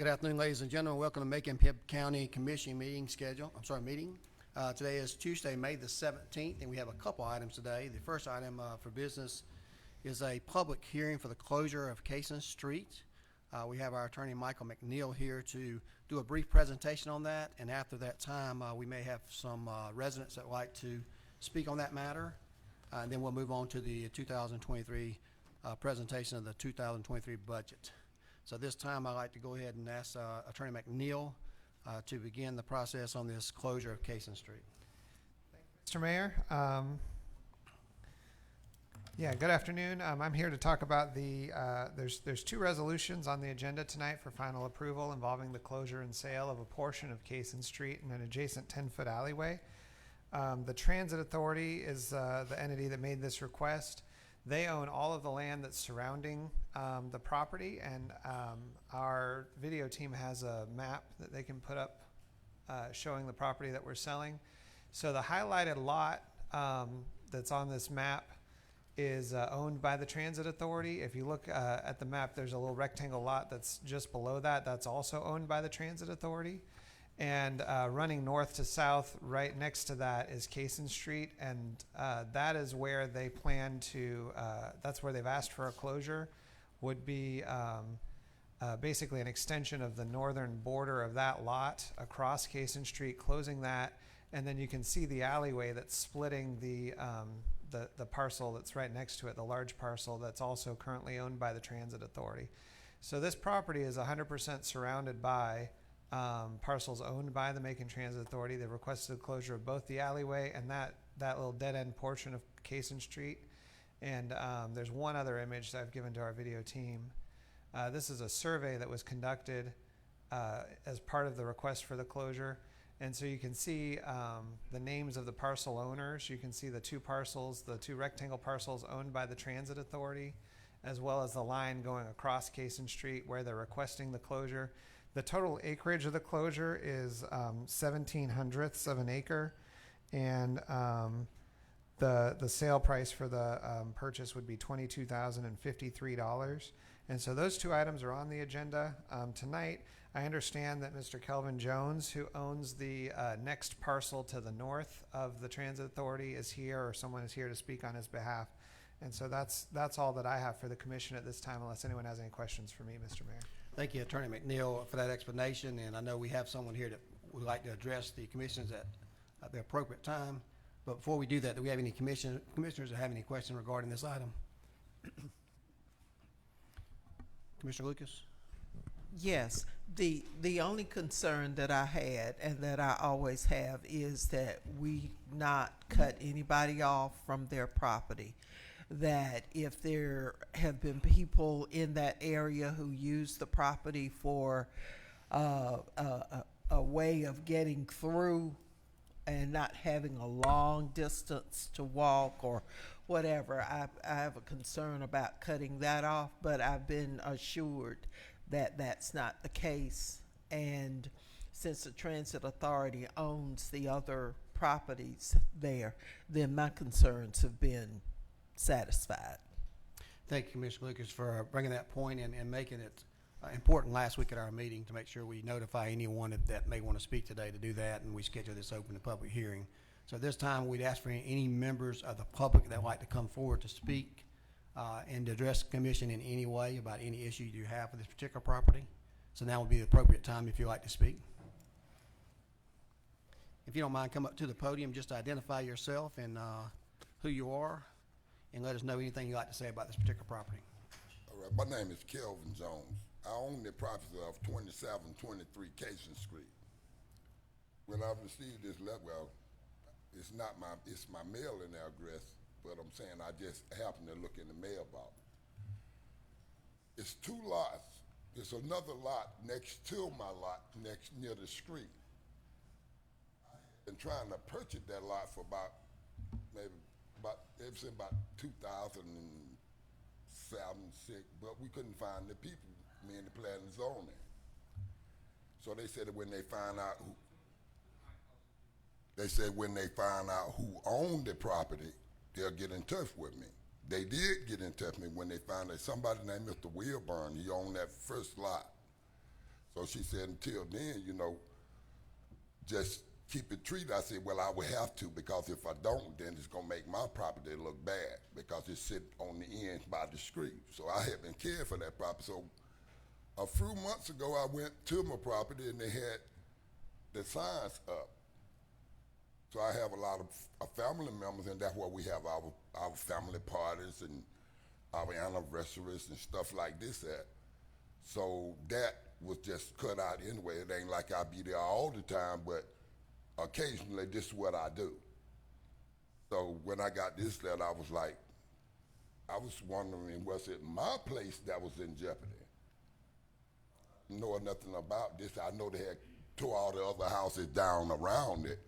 Good afternoon, ladies and gentlemen. Welcome to Macon-Bibb County Commission meeting. Today is Tuesday, May the 17th, and we have a couple items today. The first item for business is a public hearing for the closure of Cason Street. We have our attorney, Michael McNeil, here to do a brief presentation on that, and after that time, we may have some residents that would like to speak on that matter, and then we'll move on to the 2023 presentation of the 2023 budget. So this time, I'd like to go ahead and ask Attorney McNeil to begin the process on this closure of Cason Street. Thank you, Mr. Mayor. Good afternoon. I'm here to talk about the, there's two resolutions on the agenda tonight for final approval involving the closure and sale of a portion of Cason Street and an adjacent 10-foot alleyway. The Transit Authority is the entity that made this request. They own all of the land that's surrounding the property, and our video team has a map that they can put up showing the property that we're selling. So the highlighted lot that's on this map is owned by the Transit Authority. If you look at the map, there's a little rectangle lot that's just below that. That's also owned by the Transit Authority. And running north to south, right next to that is Cason Street, and that is where they plan to, that's where they've asked for a closure, would be basically an extension of the northern border of that lot across Cason Street, closing that, and then you can see the alleyway that's splitting the parcel that's right next to it, the large parcel that's also currently owned by the Transit Authority. So this property is 100% surrounded by parcels owned by the Macon Transit Authority. They requested the closure of both the alleyway and that little dead-end portion of Cason Street. And there's one other image that I've given to our video team. This is a survey that was conducted as part of the request for the closure. And so you can see the names of the parcel owners. You can see the two parcels, the two rectangle parcels owned by the Transit Authority, as well as the line going across Cason Street where they're requesting the closure. The total acreage of the closure is 1/1700ths of an acre, and the sale price for the purchase would be $22,053. And so those two items are on the agenda tonight. I understand that Mr. Kelvin Jones, who owns the next parcel to the north of the Transit Authority, is here, or someone is here to speak on his behalf. And so that's all that I have for the commission at this time, unless anyone has any questions for me, Mr. Mayor. Thank you, Attorney McNeil, for that explanation, and I know we have someone here that would like to address the commissioners at the appropriate time. But before we do that, do we have any commissioners that have any questions regarding this item? Commissioner Lucas? Yes, the only concern that I had and that I always have is that we not cut anybody off from their property. That if there have been people in that area who use the property for a way of getting through and not having a long distance to walk or whatever, I have a concern about cutting that off, but I've been assured that that's not the case. And since the Transit Authority owns the other properties there, then my concerns have been satisfied. Thank you, Commissioner Lucas, for bringing that point and making it important last week at our meeting to make sure we notify anyone that may want to speak today to do that, and we schedule this open to public hearing. So at this time, we'd ask for any members of the public that would like to come forward to speak and to address the commission in any way about any issue you have with this particular property. So now would be the appropriate time if you'd like to speak. If you don't mind, come up to the podium, just to identify yourself and who you are, and let us know anything you'd like to say about this particular property. All right, my name is Kelvin Jones. I own the property of 2723 Cason Street. When I received this letter, well, it's my mailing address, but I'm saying I just happened to look in the mailbox. It's two lots. There's another lot next to my lot, near the street. I've been trying to purchase that lot for ever since about 2007, 6, but we couldn't find the people, me and the planning zoning. So they said that when they find out who owned the property, they'll get in touch with me. They did get in touch with me when they found out somebody named Mr. Wilburn, he owned that first lot. So she said, until then, just keep it treated. I said, well, I would have to, because if I don't, then it's going to make my property look bad, because it's sitting on the end by the street. So I had been caring for that property. So a few months ago, I went to my property, and they had the signs up. So I have a lot of family members, and that's where we have our family parties and our anniversaries and stuff like this at. So that was just cut out anyway. It ain't like I be there all the time, but occasionally this is what I do. So when I got this letter, I was wondering, was it my place that was in jeopardy? Knowing nothing about this, I know they had tore all the other houses down around it,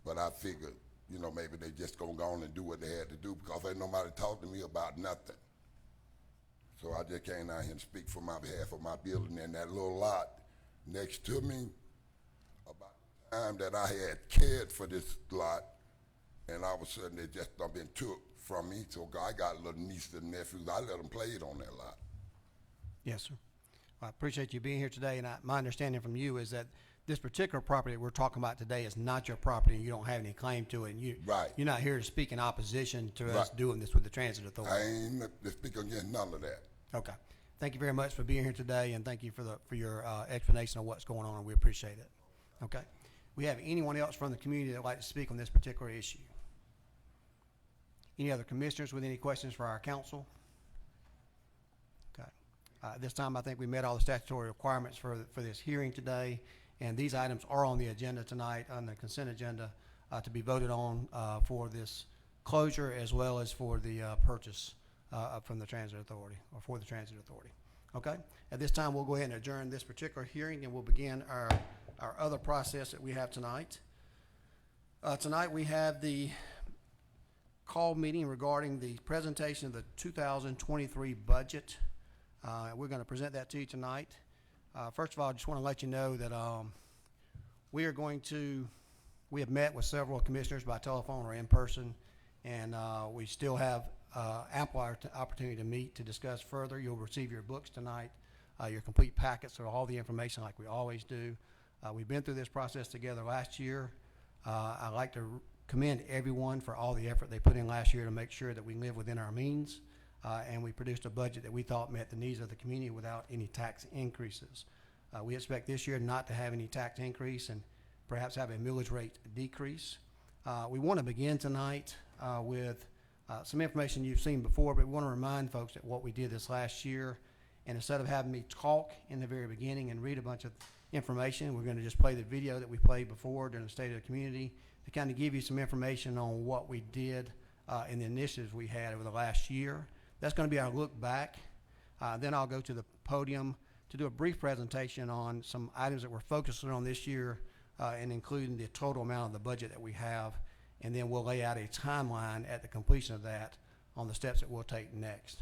but I figured, maybe they just gonna go on and do what they had to do, because ain't nobody talked to me about nothing. So I just came out here and speak for my behalf of my building and that little lot next to me. About the time that I had cared for this lot, and all of a sudden it just done been took from me. So I got little nieces and nephews. I let them play it on that lot. Yes, sir. Well, I appreciate you being here today, and my understanding from you is that this particular property that we're talking about today is not your property, and you don't have any claim to it. And Right. You're not here to speak in opposition to us Right. doing this with the Transit Authority. I ain't to speak against none of that. Okay. Thank you very much for being here today, and thank you for your explanation of what's going on. We appreciate it. Okay. We have anyone else from the community that would like to speak on this particular issue? Any other commissioners with any questions for our council? Okay. This time, I think we met all the statutory requirements for this hearing today, and these items are on the agenda tonight, on the consent agenda, to be voted on for this closure, as well as for the purchase from the Transit Authority, or for the Transit Authority. Okay? At this time, we'll go ahead and adjourn this particular hearing, and we'll begin our other process that we have tonight. Tonight, we have the call meeting regarding the presentation of the 2023 budget. We're going to present that to you tonight. First of all, I just want to let you know that we have met with several commissioners by telephone or in person, and we still have ample opportunity to meet to discuss further. You'll receive your books tonight, your complete packets of all the information like we always do. We've been through this process together last year. I'd like to commend everyone for all the effort they put in last year to make sure that we live within our means, and we produced a budget that we thought met the needs of the community without any tax increases. We expect this year not to have any tax increase and perhaps have a millage rate decrease. We want to begin tonight with some information you've seen before, but we want to remind folks that what we did this last year, and instead of having me talk in the very beginning and read a bunch of information, we're going to just play the video that we played before during the State of the Community to kind of give you some information on what we did and the initiatives we had over the last year. That's going to be our look back. Then I'll go to the podium to do a brief presentation on some items that we're focusing on this year and including the total amount of the budget that we have. And then we'll lay out a timeline at the completion of that on the steps that we'll take next.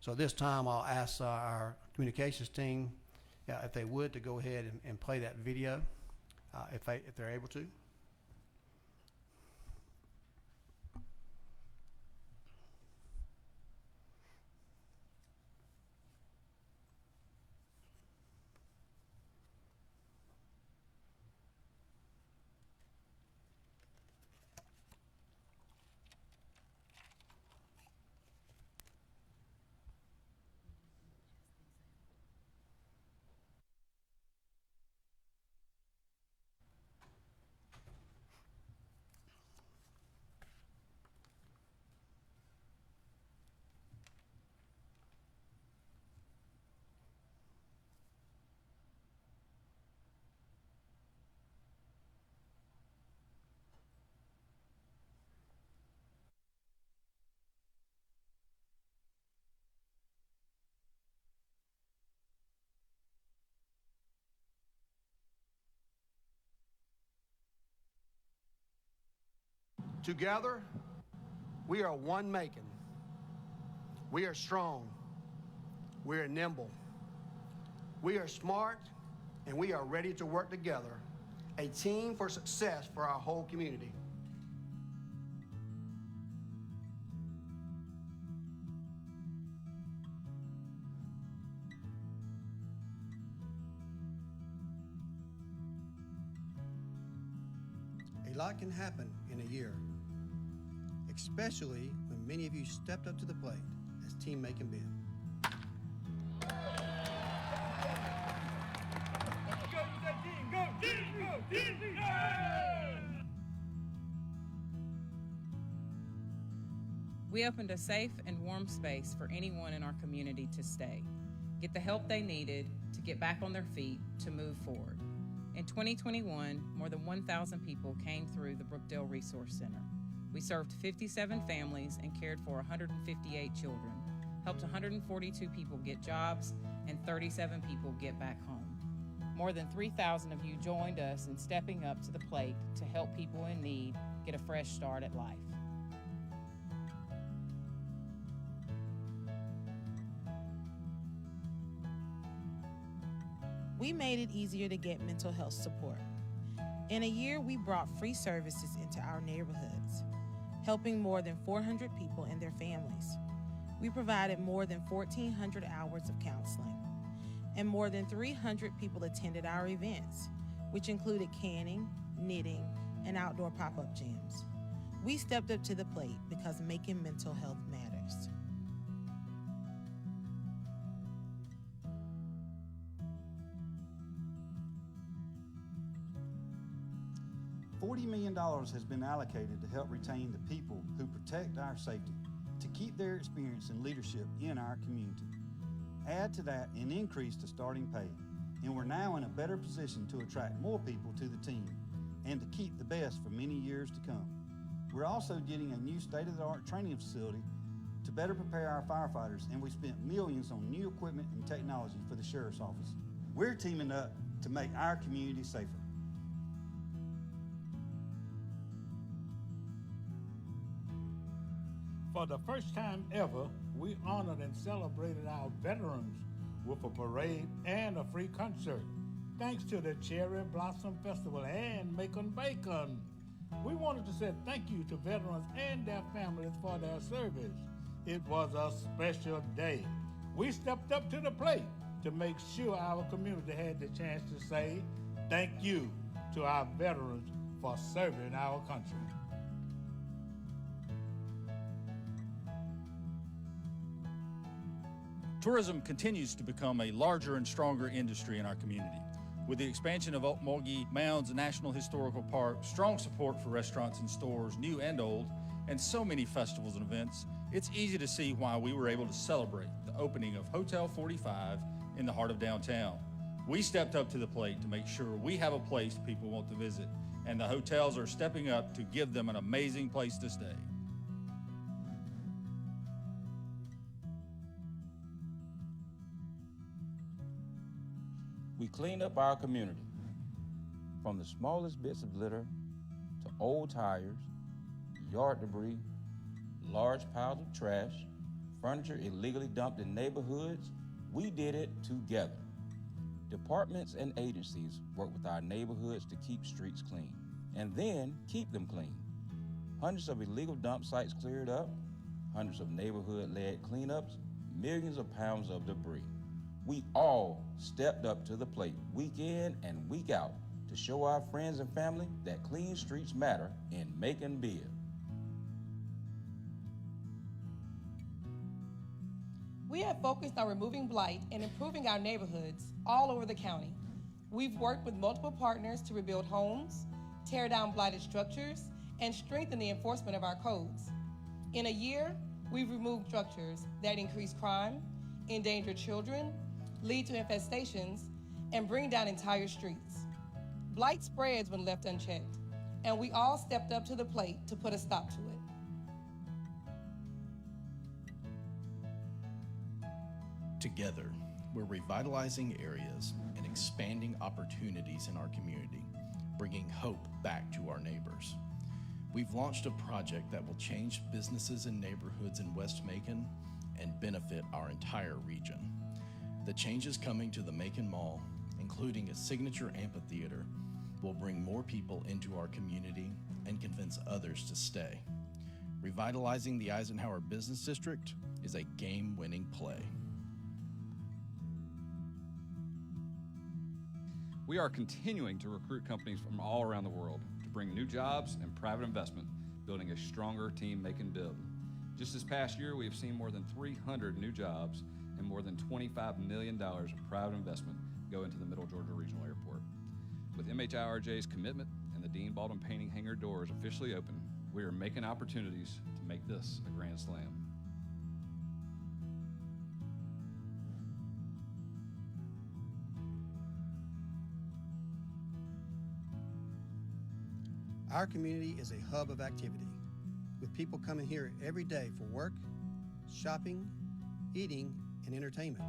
So this time I'll ask our communications team if they would to go ahead and play that video if they're able to. Together, we are one Macon. We are strong. We are nimble. We are smart, and we are ready to work together, a team for success for our whole community. lot can happen in a year, especially when many of you stepped up to the plate as Team Macon-Bibb. We opened a safe and warm space for anyone in our community to stay, get the help they needed to get back on their feet, to move forward. In 2021, more than 1,000 people came through the Brookdale Resource Center. We served 57 families and cared for 158 children, helped 142 people get jobs, and 37 people get back home. More than 3,000 of you joined us in stepping up to the plate to help people in need get a fresh start at life. We made it easier to get mental health support. In a year, we brought free services into our neighborhoods, helping more than 400 people and their families. We provided more than 1,400 hours of counseling, and more than 300 people attended our events, which included canning, knitting, and outdoor pop-up gyms. We stepped up to the plate because making mental health matters. $40 million has been allocated to help retain the people who protect our safety, to keep their experience and leadership in our community. Add to that an increase to starting pay, and we're now in a better position to attract more people to the team and to keep the best for many years to come. We're also getting a new state-of-the-art training facility to better prepare our firefighters, and we spent millions on new equipment and technology for the Sheriff's Office. We're teaming up to make our community safer. For the first time ever, we honored and celebrated our veterans with a parade and a free concert, thanks to the Cherry Blossom Festival and Macon-Bacon. We wanted to say thank you to veterans and their families for their service. It was a special day. We stepped up to the plate to make sure our community had the chance to say thank you to our veterans for serving our country. Tourism continues to become a larger and stronger industry in our community. With the expansion of Okmulgee Mounds National Historical Park, strong support for restaurants and stores, new and old, and so many festivals and events, it's easy to see why we were able to celebrate the opening of Hotel 45 in the heart of downtown. We stepped up to the plate to make sure we have a place people want to visit, and the hotels are stepping up to give them an amazing place to stay. We cleaned up our community, from the smallest bits of litter to old tires, yard debris, large piles of trash, furniture illegally dumped in neighborhoods. We did it together. Departments and agencies work with our neighborhoods to keep streets clean, and then keep them clean. Hundreds of illegal dump sites cleared up, hundreds of neighborhood-led cleanups, millions of pounds of debris. We all stepped up to the plate week in and week out to show our friends and family that clean streets matter in Macon-Bibb. We have focused on removing blight and improving our neighborhoods all over the county. We've worked with multiple partners to rebuild homes, tear down blighted structures, and strengthen the enforcement of our codes. In a year, we've removed structures that increase crime, endanger children, lead to infestations, and bring down entire streets. Blight spreads when left unchecked, and we all stepped up to the plate to put a stop to it. Together, we're revitalizing areas and expanding opportunities in our community, bringing hope back to our neighbors. We've launched a project that will change businesses and neighborhoods in West Macon and benefit our entire region. The changes coming to the Macon Mall, including a signature amphitheater, will bring more people into our community and convince others to stay. Revitalizing the Eisenhower Business District is a game-winning play. We are continuing to recruit companies from all around the world to to bring new jobs and private investment, building a stronger team Macon-Bibb. Just this past year, we have seen more than 300 new jobs and more than $25 million of private investment go into the Middle Georgia Regional Airport. With MHIRJ's commitment and the Dean Baldwin Painting hangar doors officially open, we are making opportunities to make this a grand slam. Our community is a hub of activity, with people coming here every day for work, shopping, eating, and entertainment.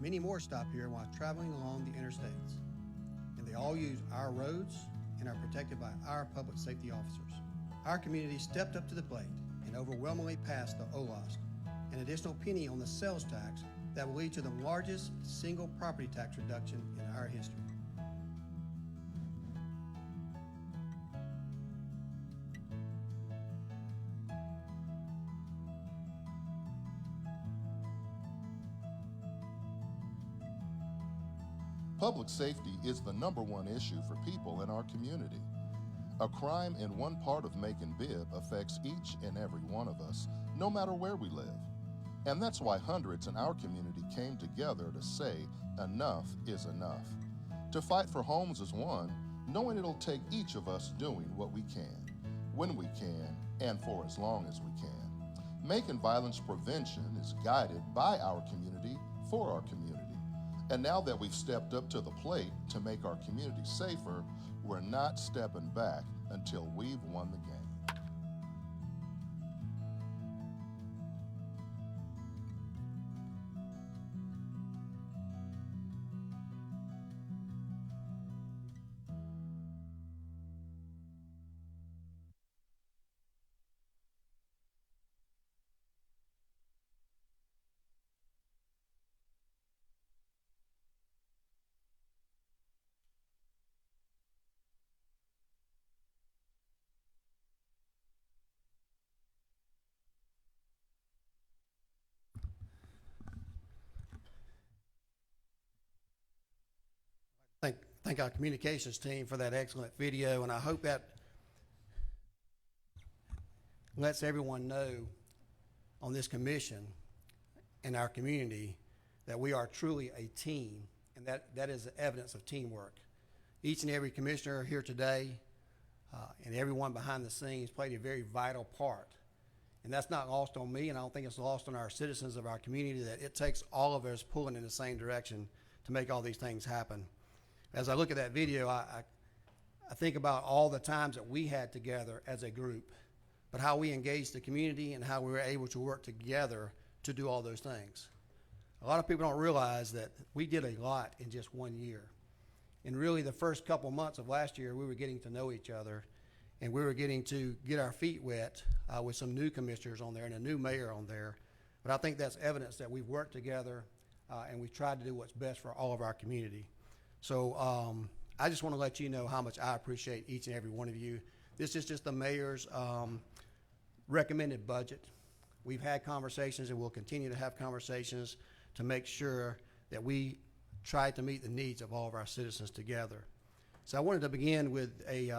Many more stop here while traveling along the interstates, and they all use our roads and are protected by our public safety officers. Our community stepped up to the plate and overwhelmingly passed the OLOSC, an additional penny on the sales tax that will lead to the largest single property tax reduction in our history. Public safety is the #1 issue for people in our community. A crime in one part of Macon-Bibb affects each and every one of us, no matter where we live. And that's why hundreds in our community came together to say enough is enough. To fight for homes as one, knowing it'll take each of us doing what we can, when we can, and for as long as we can. Macon violence prevention is guided by our community for our community. And now that we've stepped up to the plate to make our community safer, we're not stepping back until we've won the game. Thank our communications team for that excellent video, and I hope that lets everyone know on this commission and our community that we are truly a team, and that is evidence of teamwork. Each and every commissioner here today and everyone behind the scenes played a very vital part, and that's not lost on me, and I don't think it's lost on our citizens of our community that it takes all of us pulling in the same direction to make all these things happen. As I look at that video, I think about all the times that we had together as a group, but how we engaged the community and how we were able to work together to do all those things. A lot of people don't realize that we did a lot in just 1 year. And really the first couple months of last year, we were getting to know each other, and we were getting to get our feet wet with some new commissioners on there and a new mayor on there. But I think that's evidence that we've worked together and we've tried to do what's best for all of our community. So I just want to let you know how much I appreciate each and every one of you. This is just the mayor's recommended budget. We've had conversations and we'll continue to have conversations to make sure that we try to meet the needs of all of our citizens together. So I wanted to begin with a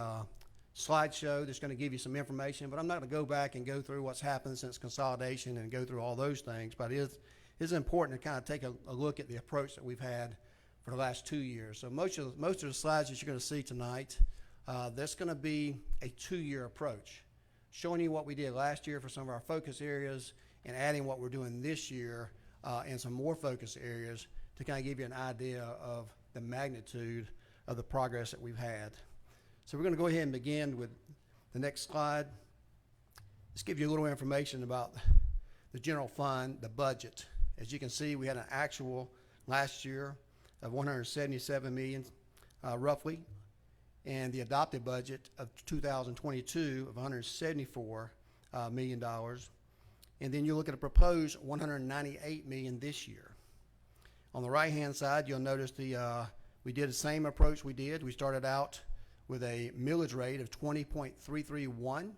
slideshow that's going to give you some information, but I'm not going to go back and go through what's happened since consolidation and go through all those things, but it is important to kind of take a look at the approach that we've had for the last 2 years. So most of the slides that you're going to see tonight, that's going to be a 2-year approach, showing you what we did last year for some of our focus areas and adding what we're doing this year and some more focus areas to kind of give you an idea of the magnitude of the progress that we've had. So we're going to go ahead and begin with the next slide. Let's give you a little information about the general fund, the budget. As you can see, we had an actual last year of $177 million, roughly, and the adopted budget of 2022 of $174 million. And then you look at a proposed $198 million this year. On the right-hand side, you'll notice we did the same approach we did. We started out with a millage rate of 20.331,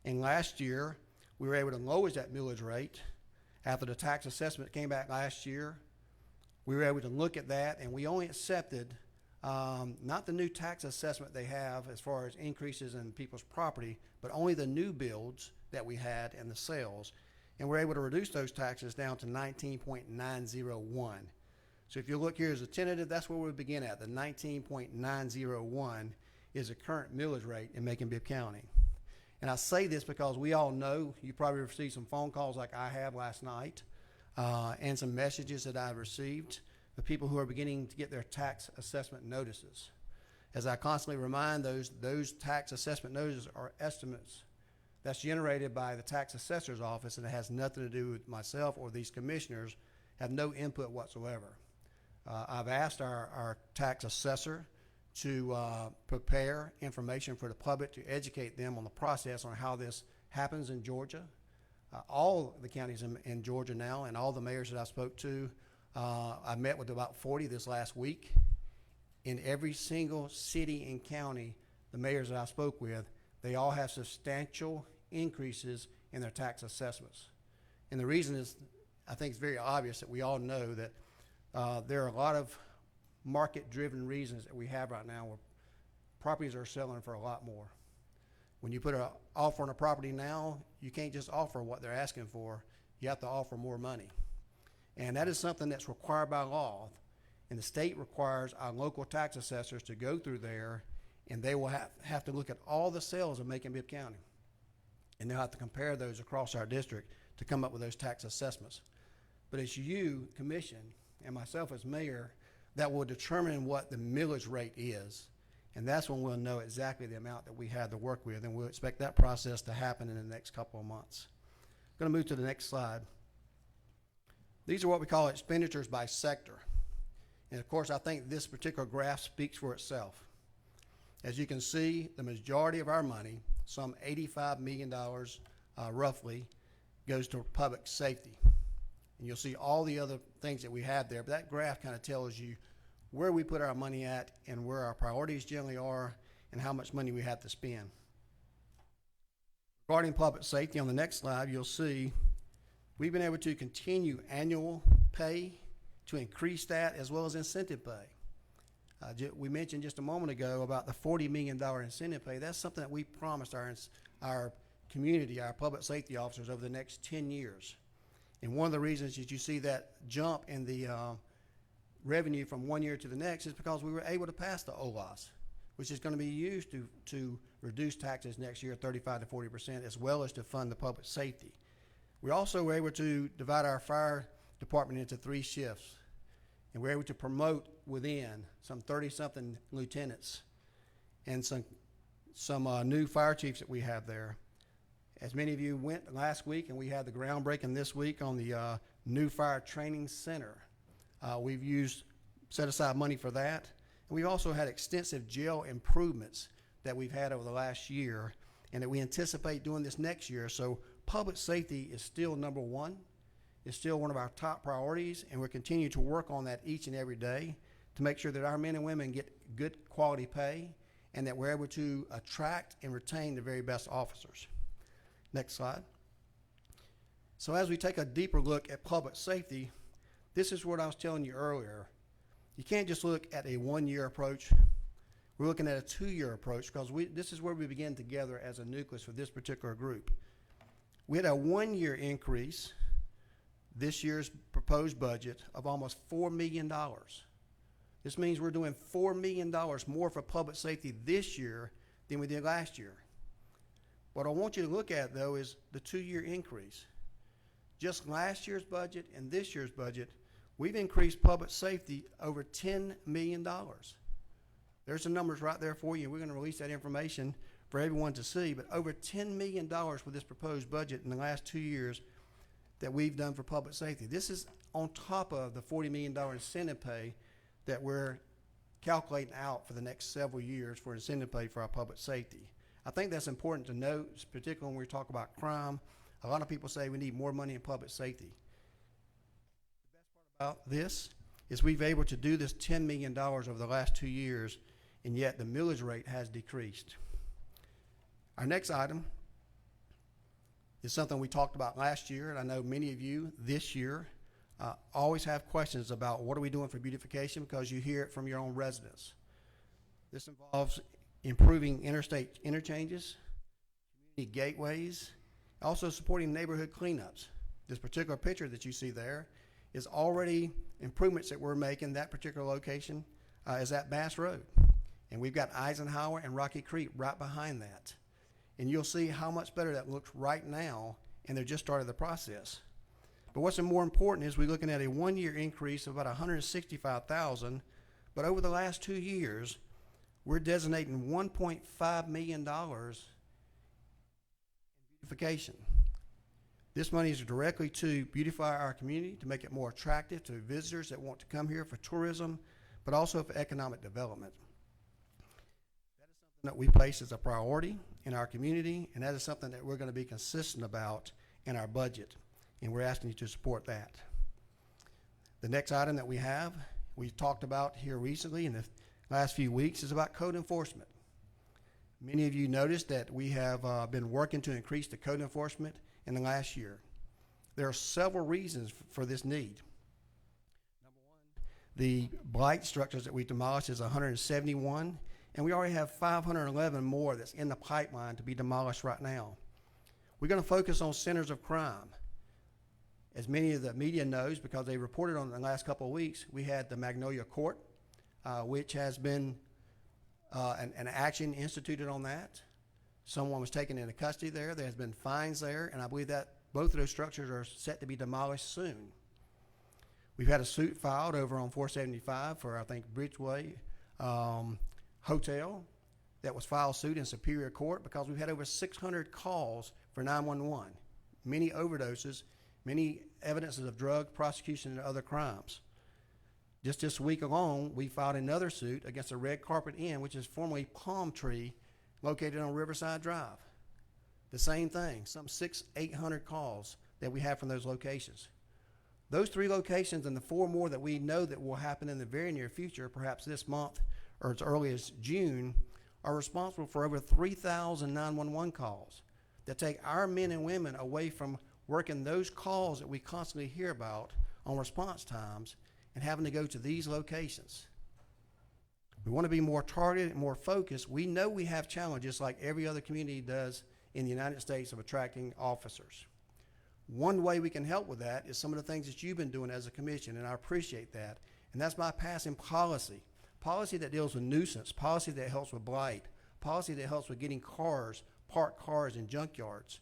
and last year we were able to lower that millage rate after the tax assessment came back last year. We were able to look at that, and we only accepted not the new tax assessment they have as far as increases in people's property, but only the new builds that we had and the sales. And we're able to reduce those taxes down to 19.901. So if you look here as a tentative, that's where we begin at. The 19.901 is the current millage rate in Macon-Bibb County. And I say this because we all know, you probably received some phone calls like I have last night, and some messages that I've received of people who are beginning to get their tax assessment notices. As I constantly remind those tax assessment notices are estimates that's generated by the tax assessor's office, and it has nothing to do with myself or these commissioners, have no input whatsoever. I've asked our tax assessor to prepare information for the public to educate them on the process on how this happens in Georgia. All the counties in Georgia now, and all the mayors that I spoke to, I met with about 40 this last week. In every single city and county, the mayors that I spoke with, they all have substantial increases in their tax assessments. And the reason is, I think it's very obvious that we all know that there are a lot of market-driven reasons that we have right now where properties are selling for a lot more. When you put an offer on a property now, you can't just offer what they're asking for. You have to offer more money. And that is something that's required by law. And the state requires our local tax assessors to go through there, and they will have to look at all the sales of Macon-Bibb County. And they'll have to compare those across our district to come up with those tax assessments. But it's you, commission, and myself as mayor that will determine what the millage rate is. And that's when we'll know exactly the amount that we have to work with, and we'll expect that process to happen in the next couple of months. I'm going to move to the next slide. These are what we call expenditures by sector. And of course, I think this particular graph speaks for itself. As you can see, the majority of our money, some $85 million roughly, goes to public safety. And you'll see all the other things that we have there, but that graph kind of tells you where we put our money at and where our priorities generally are and how much money we have to spend. Regarding public safety, on the next slide, you'll see we've been able to continue annual pay to increase that as well as incentive pay. We mentioned just a moment ago about the $40 million incentive pay. That's something that we promised our community, our public safety officers over the next 10 years. And one of the reasons that you see that jump in the revenue from one year to the next is because we were able to pass the OLAS, which is going to be used to reduce taxes next year 35 to 40%, as well as to fund the public safety. We also were able to divide our fire department into 3 shifts, and we're able to promote within some 30-something lieutenants and some new fire chiefs that we have there. As many of you went last week, and we had the groundbreaking this week on the new fire training center. We've set aside money for that. And we've also had extensive jail improvements that we've had over the last year, and that we anticipate doing this next year. So public safety is still number one. It's still one of our top priorities, and we're continuing to work on that each and every day to make sure that our men and women get good quality pay and that we're able to attract and retain the very best officers. Next slide. So as we take a deeper look at public safety, this is what I was telling you earlier. You can't just look at a 1-year approach. We're looking at a 2-year approach because this is where we begin together as a nucleus for this particular group. We had a 1-year increase, this year's proposed budget, of almost $4 million. This means we're doing $4 million more for public safety this year than we did last year. What I want you to look at, though, is the 2-year increase. Just last year's budget and this year's budget, we've increased public safety over $10 million. There's the numbers right there for you. We're going to release that information for everyone to see, but over $10 million with this proposed budget in the last 2 years that we've done for public safety. This is on top of the $40 million incentive pay that we're calculating out for the next several years for incentive pay for our public safety. I think that's important to note, particularly when we talk about crime. A lot of people say we need more money in public safety. The best part about this is we've been able to do this $10 million over the last 2 years, and yet the millage rate has decreased. Our next item is something we talked about last year, and I know many of you this year always have questions about what are we doing for beautification, because you hear it from your own residents. This involves improving interstate interchanges, community gateways, also supporting neighborhood cleanups. This particular picture that you see there is already improvements that we're making. That particular location is at Bass Road. And we've got Eisenhower and Rocky Creek right behind that. And you'll see how much better that looks right now, and they're just started the process. But what's more important is we're looking at a 1-year increase of about $165,000, but over the last 2 years, we're designating $1.5 million in beautification. This money is directly to beautify our community, to make it more attractive to visitors that want to come here for tourism, but also for economic development. That is something that we place as a priority in our community, and that is something that we're going to be consistent about in our budget, and we're asking you to support that. The next item that we talked about here recently in the last few weeks, is about code enforcement. Many of you noticed that we have been working to increase the code enforcement in the last year. There are several reasons for this need. Number one, the blight structures that we demolished is 171, and we already have 511 more that's in the pipeline to be demolished right now. We're going to focus on centers of crime. As many of the media knows, because they reported on it in the last couple of weeks, we had the Magnolia Court, which has been an action instituted on that. Someone was taken into custody there. There has been fines there, and I believe that both of those structures are set to be demolished soon. We've had a suit filed over on 475 for, I think, Bridgeway Hotel that was filed suit in Superior Court because we've had over 600 calls for 911, many overdoses, many evidences of drug prosecution and other crimes. Just this week alone, we filed another suit against the Red Carpet Inn, which is formerly Palm Tree, located on Riverside Drive. The same thing, some 800 calls that we have from those locations. Those 3 locations and the 4 more that we know that will happen in the very near future, perhaps this month or as early as June, are responsible for over 3,000 911 calls that take our men and women away from working those calls that we constantly hear about on response times and having to go to these locations. We want to be more targeted and more focused. We know we have challenges like every other community does in the United States of attracting officers. One way we can help with that is some of the things that you've been doing as a commission, and I appreciate that. And that's by passing policy that deals with nuisance, policy that helps with blight, policy that helps with getting parked cars in junkyards.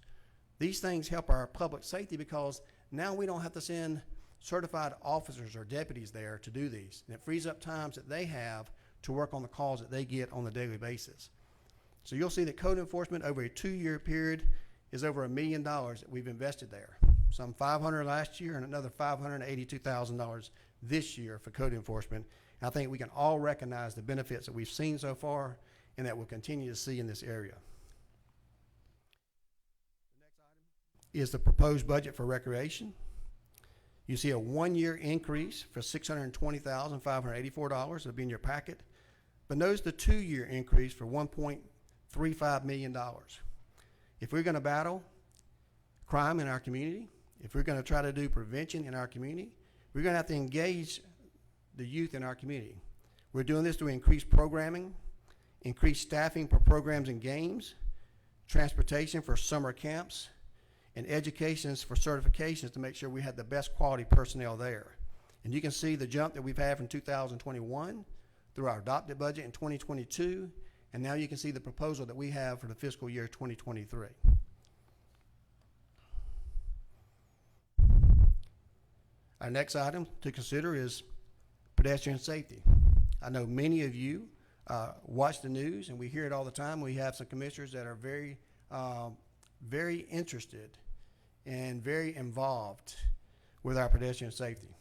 These things help our public safety because now we don't have to send certified officers or deputies there to do these. And it frees up times that they have to work on the calls that they get on a daily basis. So you'll see that code enforcement over a 2-year period is over $1 million that we've invested there. Some $500 last year and another $582,000 this year for code enforcement. And I think we can all recognize the benefits that we've seen so far and that we'll continue to see in this area. The next item is the proposed budget for recreation. You see a 1-year increase for $620,584. It'll be in your packet. But notice the 2-year increase for $1.35 million. If we're going to battle crime in our community, if we're going to try to do prevention in our community, we're going to have to engage the youth in our community. We're doing this through increased programming, increased staffing for programs and games, transportation for summer camps, and educations for certifications to make sure we have the best quality personnel there. And you can see the jump that we've had from 2021 through our adopted budget in 2022, and now you can see the proposal that we have for the fiscal year 2023. Our next item to consider is pedestrian safety. I know many of you watch the news, and we hear it all the time. We have some commissioners that are very interested and very involved with our pedestrian safety.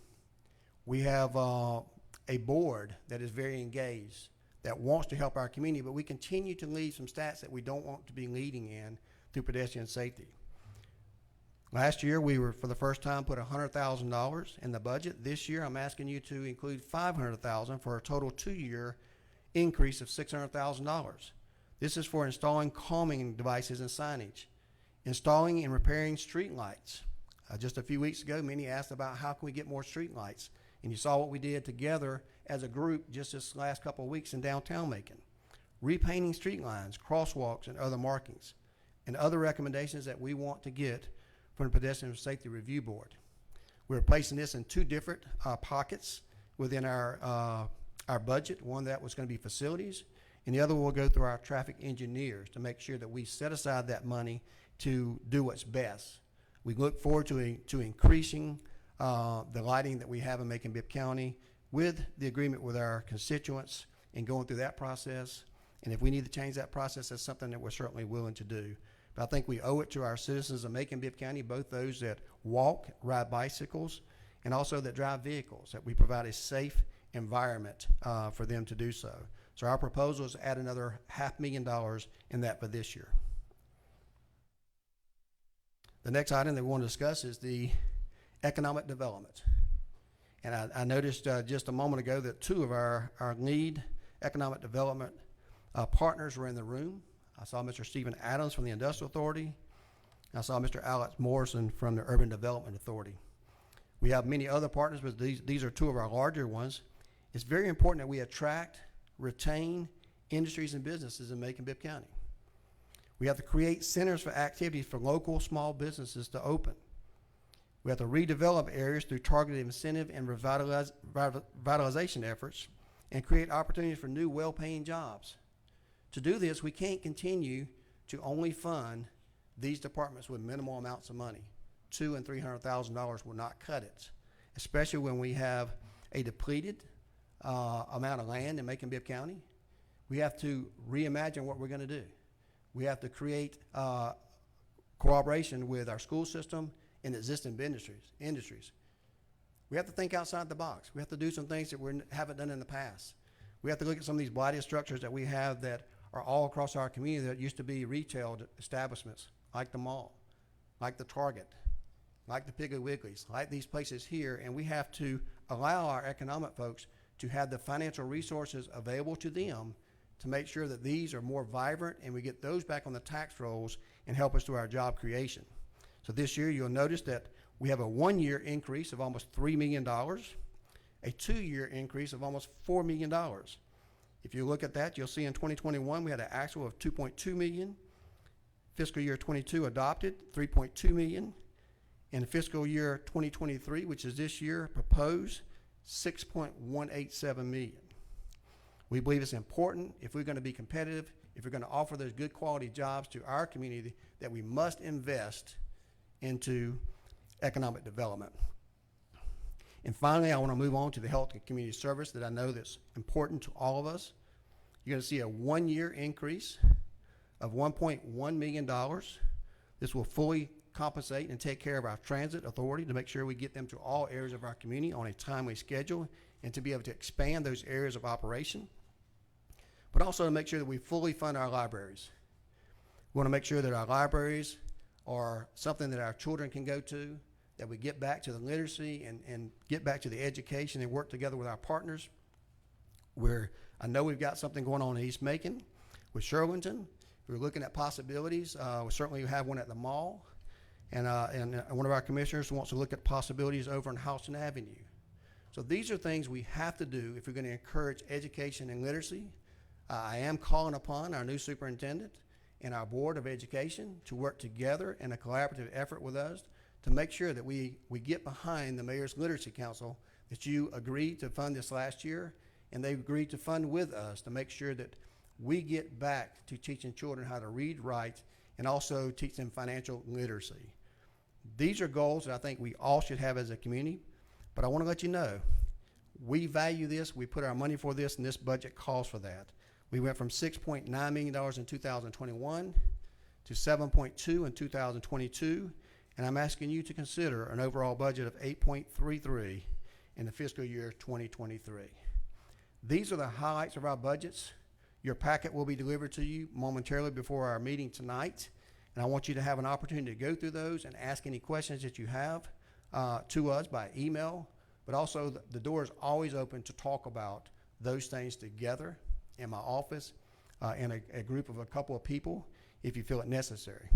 We have a board that is very engaged, that wants to help our community, but we continue to leave some stats that we don't want to be leading in through pedestrian safety. Last year, we were, for the first time, put $100,000 in the budget. This year, I'm asking you to include $500,000 for a total 2-year increase of $600,000. This is for installing calming devices and signage, installing and repairing street lights. Just a few weeks ago, many asked about how can we get more street lights, and you saw what we did together as a group just this last couple of weeks in downtown Macon. repainting street lines, crosswalks, and other markings, and other recommendations that we want to get from the Pedestrian Safety Review Board. We're placing this in two different pockets within our budget. One that was going to be facilities, and the other will go through our traffic engineers to make sure that we set aside that money to do what's best. We look forward to increasing the lighting that we have in Macon-Bibb County with the agreement with our constituents and going through that process. And if we need to change that process, that's something that we're certainly willing to do. But I think we owe it to our citizens of Macon-Bibb County, both those that walk, ride bicycles, and also that drive vehicles, that we provide a safe environment for them to do so. So our proposal is to add another $500,000 in that for this year. The next item that we want to discuss is the economic development. And I noticed just a moment ago that two of our lead economic development partners were in the room. I saw Mr. Stephen Adams from the Industrial Authority. I saw Mr. Alex Morrison from the Urban Development Authority. We have many other partners, but these are two of our larger ones. It's very important that we attract, retain industries and businesses in Macon-Bibb County. We have to create centers for activities for local small businesses to open. We have to redevelop areas through targeted incentive and revitalization efforts and create opportunities for new well-paying jobs. To do this, we can't continue to only fund these departments with minimal amounts of money. $200,000 and $300,000 will not cut it, especially when we have a depleted amount of land in Macon-Bibb County. We have to reimagine what we're going to do. We have to create cooperation with our school system and existing industries. We have to think outside the box. We have to do some things that we haven't done in the past. We have to look at some of these blighted structures that we have that are all across our community that used to be retail establishments, like the mall, like the Target, like the Piggly Wigglies, like these places here, and we have to allow our economic folks to have the financial resources available to them to make sure that these are more vibrant and we get those back on the tax rolls and help us to our job creation. So this year you'll notice that we have a 1-year increase of almost $3 million, a 2-year increase of almost $4 million. If you look at that, you'll see in 2021 we had an actual of $2.2 million. Fiscal year 22 adopted $3.2 million. In fiscal year 2023, which is this year, proposed $6.187 million. We believe it's important if we're going to be competitive, if we're going to offer those good quality jobs to our community, that we must invest into economic development. And finally, I want to move on to the health and community service that I know that's important to all of us. You're going to see a 1-year increase of $1.1 million. This will fully compensate and take care of our transit authority to make sure we get them to all areas of our community on a timely schedule and to be able to expand those areas of operation, but also to make sure that we fully fund our libraries. We want to make sure that our libraries are something that our children can go to, that we get back to the literacy and get back to the education and work together with our partners. I know we've got something going on in East Macon with Sherwinton. We're looking at possibilities. We certainly have one at the mall. And one of our commissioners wants to look at possibilities over on Houston Avenue. So these are things we have to do if we're going to encourage education and literacy. I am calling upon our new superintendent and our Board of Education to work together in a collaborative effort with us to make sure that we get behind the Mayor's Literacy Council that you agreed to fund this last year, and they agreed to fund with us to make sure that we get back to teaching children how to read, write, and also teach them financial literacy. These are goals that I think we all should have as a community, but I want to let you know, we value this, we put our money for this, and this budget calls for that. We went from $6.9 million in 2021 to $7.2 in 2022, and I'm asking you to consider an overall budget of $8.33 in the fiscal year 2023. These are the highlights of our budgets. Your packet will be delivered to you momentarily before our meeting tonight, and I want you to have an opportunity to go through those and ask any questions that you have to us by email, but also the door is always open to talk about those things together in my office and a group of a couple of people if you feel it necessary.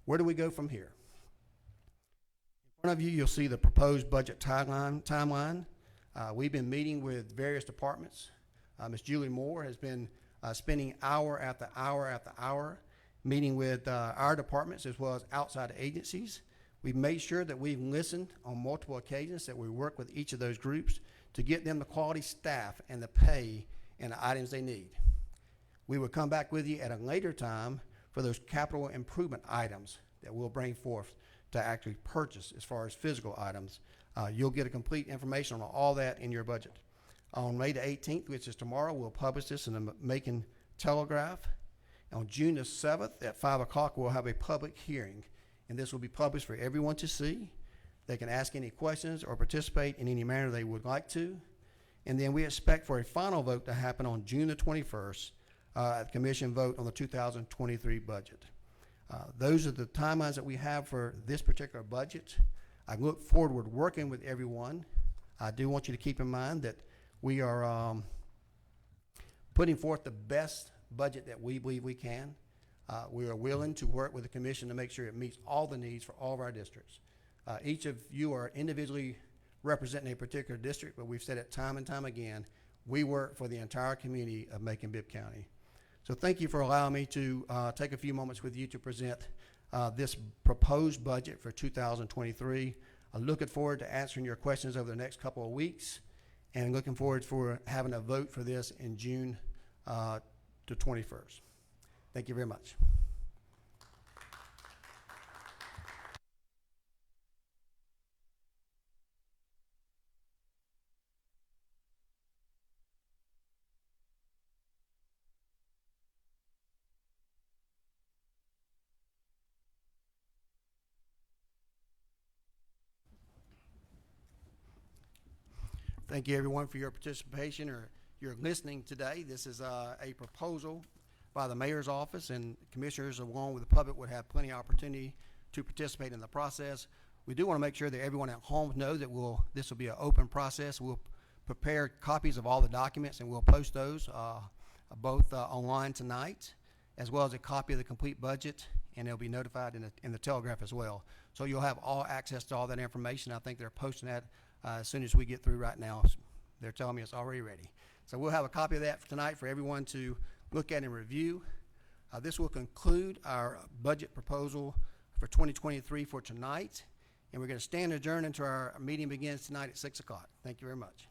Where do we go from here? In front of you, you'll see the proposed budget timeline. We've been meeting with various departments. Ms. Julie Moore has been spending hour after hour after hour meeting with our departments as well as outside agencies. We've made sure that we've listened on multiple occasions, that we work with each of those groups to get them the quality staff and the pay and the items they need. We will come back with you at a later time for those capital improvement items that we'll bring forth to actually purchase as far as physical items. You'll get a complete information on all that in your budget. On May the 18th, which is tomorrow, we'll publish this in the Macon Telegraph. On June the 7th at 5 o'clock, we'll have a public hearing, and this will be published for everyone to see. They can ask any questions or participate in any manner they would like to. And then we expect for a final vote to happen on June the 21st at the commission vote on the 2023 budget. Those are the timelines that we have for this particular budget. I look forward to working with everyone. I do want you to keep in mind that we are putting forth the best budget that we believe we can. We are willing to work with the commission to make sure it meets all the needs for all of our districts. Each of you are individually representing a particular district, but we've said it time and time again, we work for the entire community of Macon-Bibb County. So thank you for allowing me to take a few moments with you to present this proposed budget for 2023. I'm looking forward to answering your questions over the next couple of weeks, and looking forward for having a vote for this in June the 21st. Thank you very much. Thank you, everyone, for your participation or your listening today. This is a proposal by the mayor's office, and commissioners along with the public would have plenty of opportunity to participate in the process. We do want to make sure that everyone at home knows that this will be an open process. We'll prepare copies of all the documents, and we'll post those both online tonight, as well as a copy of the complete budget, and they'll be notified in the Telegraph as well. So you'll have all access to all that information. I think they're posting that as soon as we get through right now. They're telling me it's already ready. So we'll have a copy of that for tonight for everyone to look at and review. This will conclude our budget proposal for 2023 for tonight, and we're going to stand adjourned until our meeting begins tonight at 6 o'clock. Thank you very much.